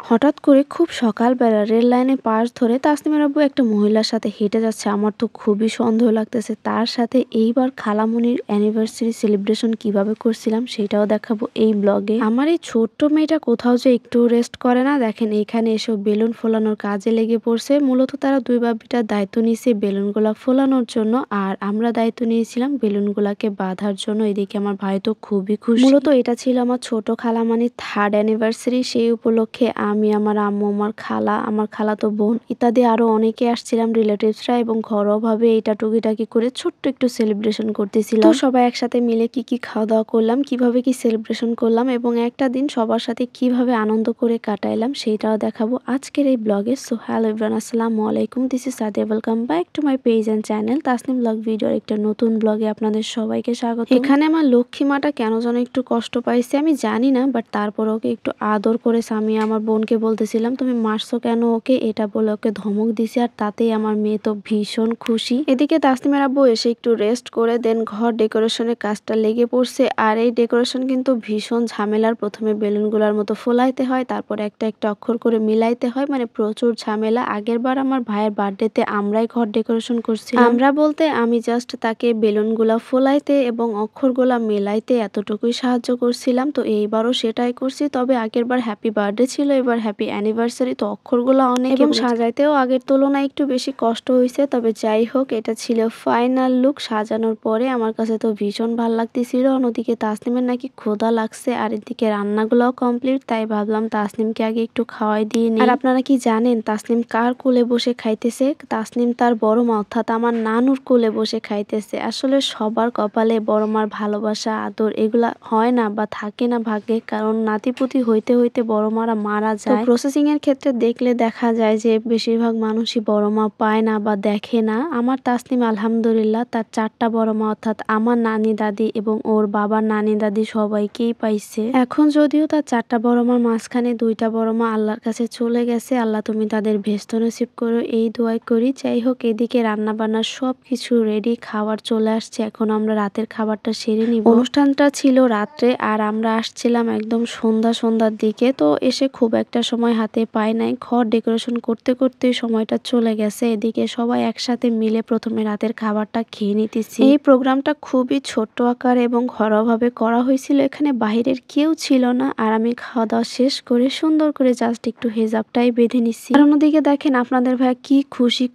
হঠাৎ করে খুব সকালবেলা রেল লাইনের পাশ ধরে তাসনিমের আব্বু একটা মহিলার সাথে হেঁটে যাচ্ছে। আমার তো খুবই সন্দেহ লাগতেছে। তার সাথে এইবার খালামণির অ্যানিভার্সারি সেলিব্রেশন কিভাবে করছিলাম সেটাও দেখাবো এই ব্লগে। আমার এই ছোট্ট মেয়েটা কোথাও যে একটু রেস্ট করে না। দেখেন এখানে এসব বেলুন ফোলানোর কাজে লেগে পড়ছে। মূলত তারা দুই বাপিটার দায়িত্ব নিয়েছে বেলুনগুলা ফোলানোর জন্য, আর আমরা দায়িত্ব নিয়েছিলাম বেলুনগুলাকে বাঁধার জন্য। এদিকে আমার ভাই তো খুবই খুশি। মূলত এটা ছিল আমার ছোট খালামণির 3rd অ্যানিভার্সারি। সেই উপলক্ষে আমি, আমার আম্মু, আমার খালা, আমার খালাতো বোন ইত্যাদি আরো অনেকে আসছিলাম রিলেটিভসরা, এবং ঘরোয়াভাবে এটা টুকিটাকি করে ছোট্ট একটু সেলিব্রেশন করতেছিলাম। তো সবাই একসাথে মিলে কি খাওয়া দাওয়া করলাম, কিভাবে কি সেলিব্রেশন করলাম, এবং একটা দিন সবার সাথে কিভাবে আনন্দ করে কাটাইলাম সেটাও দেখাবো আজকের এই ব্লগে। সো হ্যালো এভরিওয়ান, আসসালামু আলাইকুম, this is Sadia, welcome back to my page and channel Tasnim blog ভিডিওর একটা নতুন ব্লগে আপনাদের সবাইকে স্বাগত। এখানে আমার লক্ষ্মী মাটা কেন যেন একটু কষ্ট পাইছে আমি জানি না, বাট তারপর ওকে একটু আদর করেছে। আমি আমার বোনকে বলতেছিলাম তুমি মারছো কেন ওকে, এটা বলে ওকে ধমক দিছি, আর তাতেই আমার মেয়ে তো ভীষণ খুশি। এদিকে তাসনিমের আব্বু এসে একটু রেস্ট করে দেন ঘর ডেকোরেশনের কাজটা লেগে পড়ছে। আর এই ডেকোরেশন কিন্তু ভীষণ ঝামেলার। প্রথমে বেলুনগুলোর মতো ফোলাইতে হয়, তারপর একটা একটা অক্ষর করে মিলাইতে হয়, মানে প্রচুর ঝামেলা। আগের বার আমার ভাইয়ের বার্থডেতে আমরাই ঘর ডেকোরেশন করছি। আমরা বলতে আমি জাস্ট তাকে বেলুনগুলা ফোলাইতে এবং অক্ষরগুলা মেলাইতে এতটুকুই সাহায্য করছিলাম। তো এইবারও সেটাই করছি, তবে আগের বার হ্যাপি বার্থডে ছিল, এবার হ্যাপি অ্যানিভার্সারি, তো অক্ষরগুলো অনেক এবং সাজাইতেও আগের তুলনায় একটু বেশি কষ্ট হয়েছে। তবে যাই হোক, এটা ছিল ফাইনাল লুক। সাজানোর পরে আমার কাছে তো ভীষণ ভালো লাগতেছিল। অন্যদিকে তাসনিমের নাকি ক্ষুধা লাগছে, আর এদিকে রান্নাগুলোও কমপ্লিট, তাই ভাবলাম তাসনিমকে আগে একটু খাওয়াই দিয়ে নিই। আর আপনারা কি জানেন তাসনিম কার কোলে বসে খাইতেছে? তাসনিম তার বড় মা অর্থাৎ আমার নানুর কোলে বসে খাইতেছে। আসলে সবার কপালে বড় মার ভালোবাসা আদর এগুলা হয় না বা থাকে না ভাগ্যে, কারণ নাতিপুতি হইতে হইতে বড় মারা মারা যায়। প্রসেসিং এর ক্ষেত্রে দেখলে দেখা যায় যে বেশিরভাগ মানুষই বড় মা পায় না বা দেখে না। আমার তাসনিম আলহামদুলিল্লাহ তার 4টা বড় মা অর্থাৎ আমার নানি দাদি এবং ওর বাবার নানি দাদি সবাইকেই পাইছে। এখন যদিও তার 4টা বড় মার মাঝখানে 2টা বড় মা আল্লাহর কাছে চলে গেছে। আল্লাহ তুমি তাদের ভেস্ত নসিব করো, এই দোয়াই করি। যাই হোক, এদিকে রান্না বান্না সবকিছু রেডি, খাবার চলে আসছে। এখন আমরা রাতের খাবারটা সেরে নিব। অনুষ্ঠানটা ছিল রাত্রে, আর আমরা আসছিলাম একদম সন্ধ্যার দিকে। তো এসে খুব একটা সময় হাতে পাই নাই, ঘর ডেকোরেশন করতে করতে সময়টা চলে গেছে। এদিকে সবাই একসাথে মিলে প্রথমে রাতের খাবারটা খেয়ে নিতেছি। এই প্রোগ্রামটা খুবই ছোট্ট আকার এবং ঘরোয়াভাবে করা হয়েছিল। এখানে বাহিরের কেউ ছিল না, আর আমি খাওয়া দাওয়া শেষ করে সুন্দর করে জাস্ট একটু হেজাবটাই বেঁধে নিচ্ছি। আর অন্যদিকে দেখেন আপনাদের ভাই কি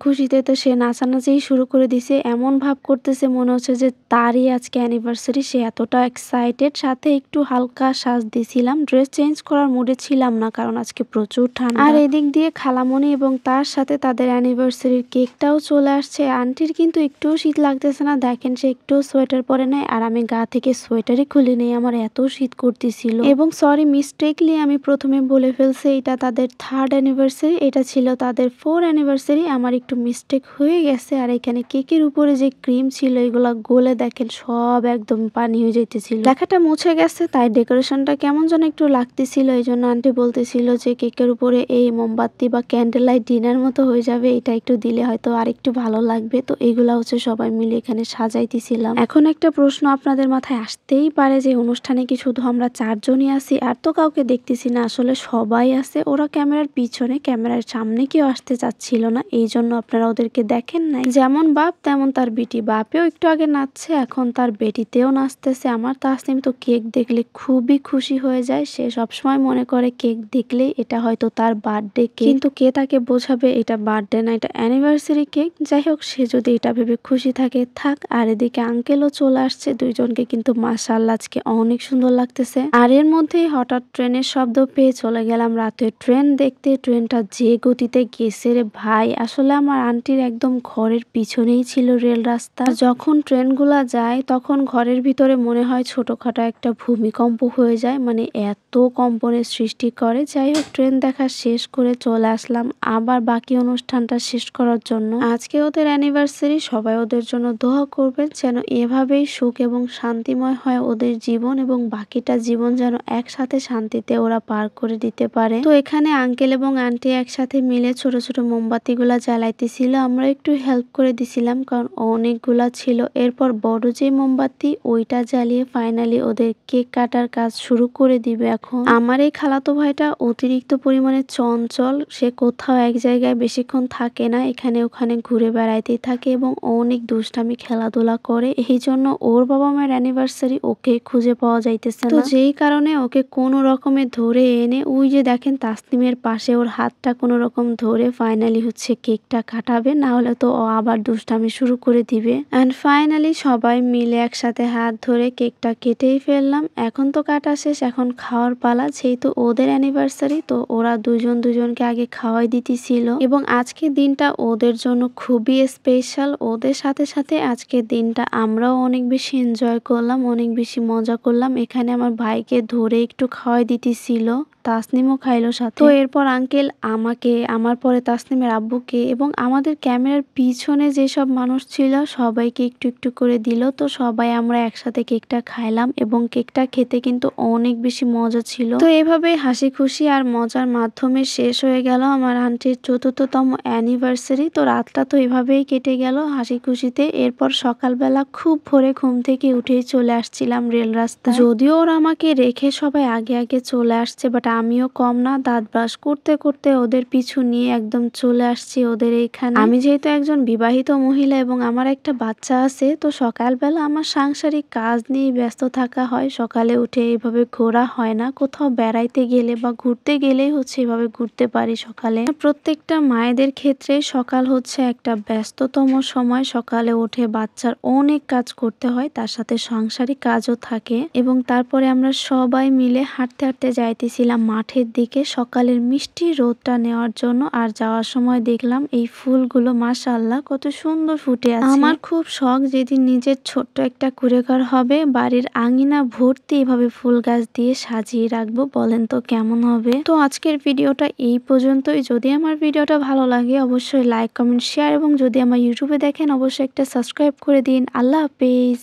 খুশিতে তো সে নাচানাচিই শুরু করে দিছে। এমন ভাব করতেছে মনে হচ্ছে যে তারই আজকে অ্যানিভার্সারি, সে এতটা এক্সাইটেড। সাথে একটু হালকা সাজ দিছিলাম, ড্রেস চেঞ্জ করার মুডে ছিলাম না কারণ আজকে প্রচুর ঠান্ডা। আর এদিক দিয়ে খালামণি এবং তার সাথে তাদের অ্যানিভার্সারির কেকটাও চলে আসছে। আন্টির কিন্তু একটুও শীত লাগতেছে না, দেখেন সে একটু সোয়েটার পরে নাই, আর আমি গা থেকে সোয়েটারই খুলে নেই, আমার এত শীত করতেছিল। এবং সরি, মিস্টেকলি আমি প্রথমে বলে ফেলছি এটা তাদের 3rd অ্যানিভার্সারি, এটা ছিল তাদের 4th অ্যানিভার্সারি। আমার একটু মিস্টেক হয়ে গেছে। আর এখানে কেকের উপরে যে ক্রিম ছিল এগুলা গলে দেখেন সব একদম পানি হয়ে যাইতেছিল। লেখাটা মুছে গেছে, তাই ডেকোরেশনটা কেমন যেন একটু লাগতেছিল। এই জন্য আন্টি বলতেছিল যে কেকের উপরে এই মোমবাতি বা ক্যান্ডেল লাইট ডিনার মতো হয়ে যাবে, এটা একটু দিলে হয়তো আর একটু ভালো লাগবে। তো এগুলা হচ্ছে সবাই মিলে এখানে সাজাইতেছিলাম। এখন একটা প্রশ্ন আপনাদের মাথায় আসতেই পারে যে অনুষ্ঠানে কি শুধু আমরা 4 জনই আছি, আর তো কাউকে দেখতেছি না? আসলে সবাই আছে, ওরা ক্যামেরার পিছনে, ক্যামেরার সামনে কেউ আসতে চাচ্ছিল না, এই জন্য আপনারা ওদেরকে দেখেন নাই। যেমন বাপ তেমন তার বেটি, বাপেও একটু আগে নাচছে, এখন তার বেটিতেও নাচতেছে। আমার তাসনিম তো কেক দেখলে খুবই খুশি হয়ে যায়। সে সবসময় মনে করে কেক দেখলে এটা হয়তো তার বার্থডে কেক, কিন্তু কে তাকে বোঝাবে এটা বার্থডে না, এটা অ্যানিভার্সারি কেক। যাই হোক, সে যদি এটা ভেবে খুশি থাকে থাক। আর এদিকে আঙ্কেলও চলে আসছে, দুইজনকে কিন্তু মাশাআল্লাহ আজকে অনেক সুন্দর লাগতেছে। আর এর মধ্যেই হঠাৎ ট্রেনের শব্দ পেয়ে চলে গেলাম রাতে ট্রেন দেখতে। ট্রেনটা যে গতিতে গেছে রে ভাই, আসলে আমার আন্টির একদম ঘরের পিছনেই ছিল রেল রাস্তা। যখন ট্রেনগুলা যায় তখন ঘরের ভিতরে মনে হয় ছোটখাটো একটা ভূমিকম্প হয়ে যায়, মানে এত কম্পনের সৃষ্টি করে। যাই হোক, ট্রেন দেখা শেষ করে চলে আসলাম আবার বাকি অনুষ্ঠানটা শেষ করার জন্য। আজকে ওদের অ্যানিভার্সারি, সবাই ওদের জন্য দোয়া করবেন যেন এভাবেই সুখ এবং শান্তিময় হয় ওদের জীবন, এবং বাকিটা জীবন যেন একসাথে শান্তিতে ওরা পার করে দিতে পারে। তো এখানে আঙ্কেল এবং আন্টি একসাথে মিলে ছোট ছোট মোমবাতিগুলা জ্বালাইতেছিল, আমরা একটু হেল্প করে দিছিলাম কারণ অনেকগুলা ছিল। এরপর বড় যে মোমবাতি ওইটা জ্বালিয়ে ফাইনালি ওদের কেক কাটার কাজ শুরু করে দিবে। এখন আমার এই খালাতো ভাইটা ও অতিরিক্ত পরিমাণে চঞ্চল। সে কোথাও এক জায়গায় বেশিক্ষণ থাকে না, এখানে ওখানে ঘুরে বেড়াইতেই থাকে এবং অনেক দুষ্টামি খেলাধুলা করে। এই জন্য ওর বাবা মায়ের অ্যানিভার্সারি ওকে খুঁজে পাওয়া যাইতেছে না, তো যেই কারণে ওকে কোনো রকমে ধরে এনে ওই যে দেখেন তাসনিমের পাশে ওর হাতটা কোনো রকম ধরে ফাইনালি হচ্ছে কেকটা কাটাবে, না হলে তো ও আবার দুষ্টামি শুরু করে দিবে। অ্যান্ড ফাইনালি সবাই মিলে একসাথে হাত ধরে কেকটা কেটেই ফেললাম। এখন তো কাটা শেষ, এখন খাওয়ার পালা। যেহেতু ওদের অ্যানিভার্সারি তো ওরা দুজনকে আগে খাওয়াই দিতেছিল এবং আজকের দিনটা ওদের জন্য খুবই স্পেশাল। ওদের সাথে সাথে আজকের দিনটা আমরাও অনেক বেশি এনজয় করলাম, অনেক বেশি মজা করলাম। এখানে আমার ভাইকে ধরে একটু খাওয়াই দিতেছিল, তাসনিমও খাইলো সাথে। তো এরপর আঙ্কেল আমাকে, আমার পরে তাসনিমের আব্বুকে এবং আমাদের ক্যামেরার পিছনে যেসব মানুষ ছিল সবাইকে একটু একটু করে দিল। তো সবাই আমরা একসাথে কেকটা খাইলাম এবং কেকটা খেতে কিন্তু অনেক বেশি মজা ছিল। তো এভাবে হাসি খুশি আর মজার মাধ্যমে শেষ হয়ে গেল আমার আন্টির ৪র্থতম অ্যানিভার্সারি। তো রাতটা তো এভাবেই কেটে গেল হাসি খুশিতে। এরপর সকালবেলা খুব ভোরে ঘুম থেকে উঠেই চলে আসছিলাম রেল রাস্তায়। যদিও ওরা আমাকে রেখে সবাই আগে আগে চলে আসছে, বাট আমিও কম না, দাঁত ব্রাশ করতে করতে ওদের পিছু নিয়ে একদম চলে আসছি ওদের এইখানে। আমি যেহেতু একজন বিবাহিত মহিলা এবং আমার একটা বাচ্চা আছে, তো সকালবেলা আমার সাংসারিক কাজ নিয়ে ব্যস্ত থাকা হয়। সকালে উঠে এইভাবে ঘোরা হয় না, কোথাও বেড়াইতে গেলে বা ঘুরতে গেলেই হচ্ছে এভাবে ঘুরতে পারি সকালে। প্রত্যেকটা মায়েদের ক্ষেত্রে সকাল হচ্ছে একটা ব্যস্ততম সময়। সকালে উঠে বাচ্চার অনেক কাজ করতে হয়, তার সাথে সাংসারিক কাজও থাকে এবং তারপরে আমরা সবাই মিলে হাঁটতে হাঁটতে যাইতেছিলাম মাঠের দিকে সকালের মিষ্টি রোদটা নেওয়ার জন্য। আর যাওয়ার সময় দেখলাম এই ফুলগুলো মাশাআল্লাহ কত সুন্দর ফুটে আছে। আমার খুব শখ যেদিন নিজের ছোট্ট একটা কুঁড়েঘর হবে, বাড়ির আঙিনা ভর্তি এভাবে ফুল গাছ দিয়ে সাজিয়ে রাখবো। বলেন তো কেমন হবে? তো আজকের ভিডিওটা এই পর্যন্তই। যদি আমার ভিডিওটা ভালো লাগে অবশ্যই লাইক কমেন্ট শেয়ার এবং যদি আমার ইউটিউবে দেখেন অবশ্যই একটা সাবস্ক্রাইব করে দিন। আল্লাহ হাফেজ।